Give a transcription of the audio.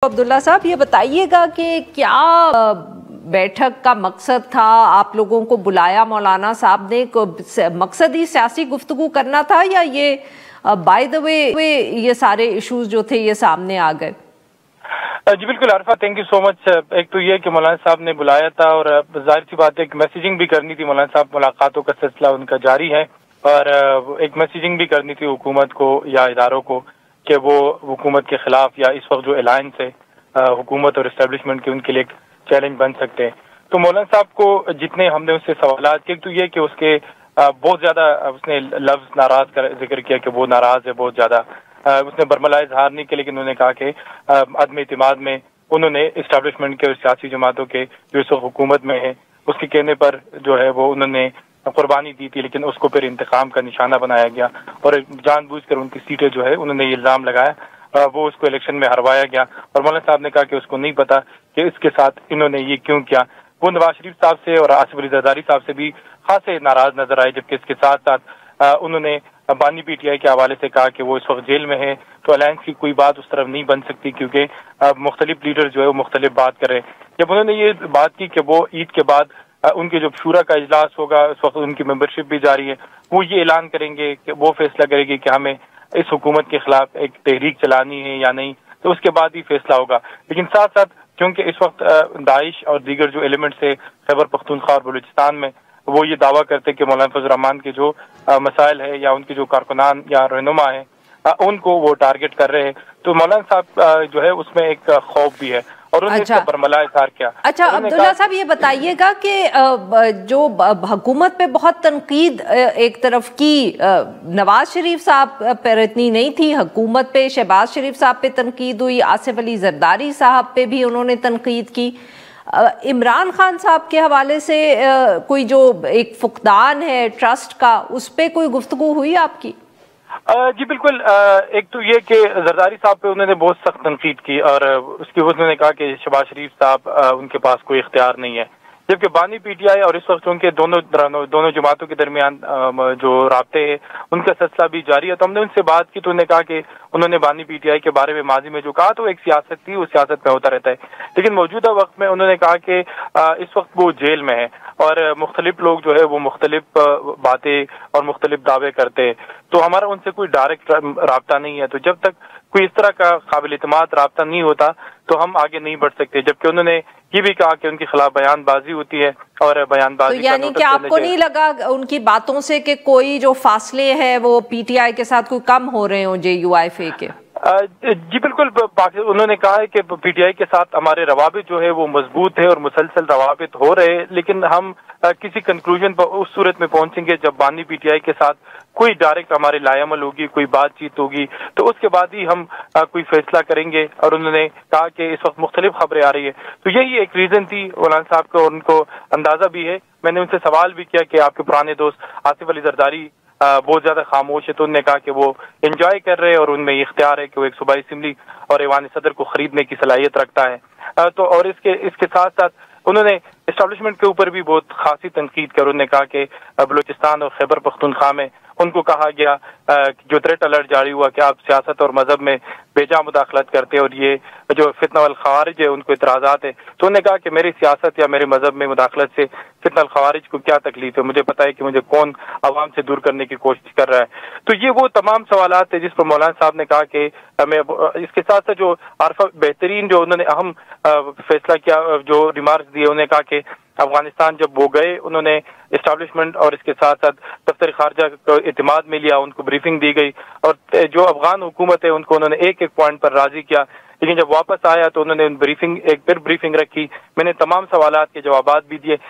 अब्दुल्ला साहब, ये बताइएगा कि क्या बैठक का मकसद था? आप लोगों को बुलाया मौलाना साहब ने, मकसद ही सियासी गुफ्तगू करना था या ये बाय द वे ये सारे इश्यूज जो थे ये सामने आ गए? जी बिल्कुल Arfa, thank you so much. एक तो ये कि मौलाना साहब ने बुलाया था और जाहिर सी बात है एक मैसेजिंग भी करनी थी। मौलाना साहब मुलाकातों का सिलसिला उनका जारी है और एक मैसेजिंग भी करनी थी हुकूमत को या इदारों को कि वो हुकूमत के खिलाफ या इस वक्त जो अलायंस है हुकूमत और इस्टेब्लिशमेंट के, उनके लिए एक चैलेंज बन सकते हैं। तो मौलाना साहब को जितने हमने उससे सवालात किए, तो ये कि उसके बहुत ज्यादा उसने लफ्ज नाराज का जिक्र किया कि वो नाराज है बहुत ज्यादा। उसने बरमला इजहार नहीं किया, लेकिन उन्होंने कहा कि अदम इतिमाद में उन्होंने इस्टेब्लिशमेंट के और सियासी जमातों के जो इस हुकूमत में है उसके कहने पर जो है वो उन्होंने कुर्बानी दी थी, लेकिन उसको फिर इंतकाम का निशाना बनाया गया और जानबूझकर उनकी सीटें जो है उन्होंने ये इल्जाम लगाया वो उसको इलेक्शन में हरवाया गया। और मौलाना साहब ने कहा कि उसको नहीं पता कि इसके साथ इन्होंने ये क्यों किया। वो नवाज शरीफ साहब से और आसिफ अली जरदारी साहब से भी खासे नाराज नजर आए, जबकि इसके साथ साथ उन्होंने बानी पीटीआई के हवाले से कहा कि वो इस वक्त जेल में है, तो अलायंस की कोई बात उस तरफ नहीं बन सकती क्योंकि मुख्तलिफ लीडर जो है वो मुख्तलिफ बात कर रहे हैं। जब उन्होंने ये बात की कि वो ईद के बाद उनके जो शूरा का इजलास होगा, उस वक्त उनकी मेंबरशिप भी जारी है, वो ये ऐलान करेंगे कि वो फैसला करेंगे कि हमें इस हुकूमत के खिलाफ एक तहरीक चलानी है या नहीं, तो उसके बाद ही फैसला होगा। लेकिन साथ साथ क्योंकि इस वक्त दाइश और दीगर जो एलिमेंट्स है खैबर पख्तूनख्वा और बलूचिस्तान में, वो ये दावा करते हैं कि मौलाना फजल रहमान के जो मसाइल है या उनके जो कारकुनान या रहनुमा है उनको वो टारगेट कर रहे हैं। तो मौलाना साहब जो है उसमें एक खौफ भी है और उन्होंने इसका बरमला इज़हार किया। अच्छा अब्दुल्ला साहब, ये बताइएगा कि जो हुकूमत पे बहुत तनकीद एक तरफ की नवाज शरीफ साहब पर इतनी नहीं थी, हुकूमत पे शहबाज शरीफ साहब पे तनकीद हुई, आसिफ अली जरदारी साहब पे भी उन्होंने तनकीद की। इमरान खान साहब के हवाले से कोई जो एक फुकदान है ट्रस्ट का, उस पे कोई गुफ्तगू हुई आपकी? जी बिल्कुल। एक तो ये कि जरदारी साहब पे उन्होंने बहुत सख्त तनकीद की और उसकी उन्होंने कहा कि शहबाज शरीफ साहब उनके पास कोई इख्तियार नहीं है, जबकि बानी पीटीआई और इस वक्त उनके दोनों जमातों के दरमियान जो राब्ते हैं उनका सिलसिला भी जारी है। तो हमने उनसे बात की तो उन्होंने कहा कि उन्होंने बानी पीटीआई के बारे में माजी में जो कहा तो एक सियासत थी, वो सियासत में होता रहता है, लेकिन मौजूदा वक्त में उन्होंने कहा कि इस वक्त वो जेल में है और मुख्तलिफ लोग जो है वो मुख्तलिफ बातें और मुख्तलिफ दावे करते हैं, तो हमारा उनसे कोई डायरेक्ट राब्ता नहीं है। तो जब तक कोई इस तरह का काबिल इत्मीनान राब्ता नहीं होता तो हम आगे नहीं बढ़ सकते। जबकि उन्होंने ये भी कहा कि उनके खिलाफ बयानबाजी होती है और बयानबाजी तो यानी कि आपको नहीं लगा उनकी बातों से कि कोई जो फासले हैं वो पीटीआई के साथ कोई कम हो रहे हो जेयूआईफे के? जी बिल्कुल। उन्होंने कहा है कि पीटीआई के साथ हमारे रवाबित जो है वो मजबूत है और मुसलसल रवाबित हो रहे हैं, लेकिन हम किसी कंक्लूजन पर उस सूरत में पहुंचेंगे जब बानी पीटीआई के साथ कोई डायरेक्ट हमारे लायामल होगी, कोई बातचीत होगी, तो उसके बाद ही हम कोई फैसला करेंगे। और उन्होंने कहा कि इस वक्त मुख्तलिफ खबरें आ रही है, तो यही एक रीजन थी मौलाना साहब को, उनको अंदाजा भी है। मैंने उनसे सवाल भी किया कि आपके पुराने दोस्त आसिफ अली जरदारी बहुत ज्यादा खामोश है, तो उन्होंने कहा कि वो एंजॉय कर रहे हैं और उनमें इख्तियार है कि वो एक सूबाई असेंबली और ऐवान सदर को खरीदने की सलाहियत रखता है। तो और इसके साथ साथ उन्होंने एस्टेब्लिशमेंट के ऊपर भी बहुत खासी तनकीद कर, उन्होंने कहा कि बलूचिस्तान और खैबर पख्तूनख्वा में उनको कहा गया जो थ्रेट अलर्ट जारी हुआ कि आप सियासत और मजहब में बेजा मुदाखलत करते हैं और ये जो फितना वल खवारिज है उनको इतराजात है। तो उन्होंने कहा कि मेरी सियासत या मेरे मजहब में मुदाखलत से फितना वल खवारिज को क्या तकलीफ है, मुझे पता है कि मुझे कौन आवाम से दूर करने की कोशिश कर रहा है। तो ये वो तमाम सवालात थे जिस पर मौलाना साहब ने कहा कि हमें इसके साथ साथ जो आरफा बेहतरीन जो उन्होंने अहम फैसला किया, जो रिमार्क्स दिए, उन्होंने कहा कि अफगानिस्तान जब वो गए उन्होंने इस्टेब्लिशमेंट और इसके साथ साथ दफ्तर खारजा को इत्मीनान में लिया, उनको ब्रीफिंग दी गई और जो अफगान हुकूमत है उनको उन्होंने एक एक पॉइंट पर राजी किया। लेकिन जब वापस आया तो उन्होंने एक फिर ब्रीफिंग रखी, मैंने तमाम सवालात के जवाबात भी दिए,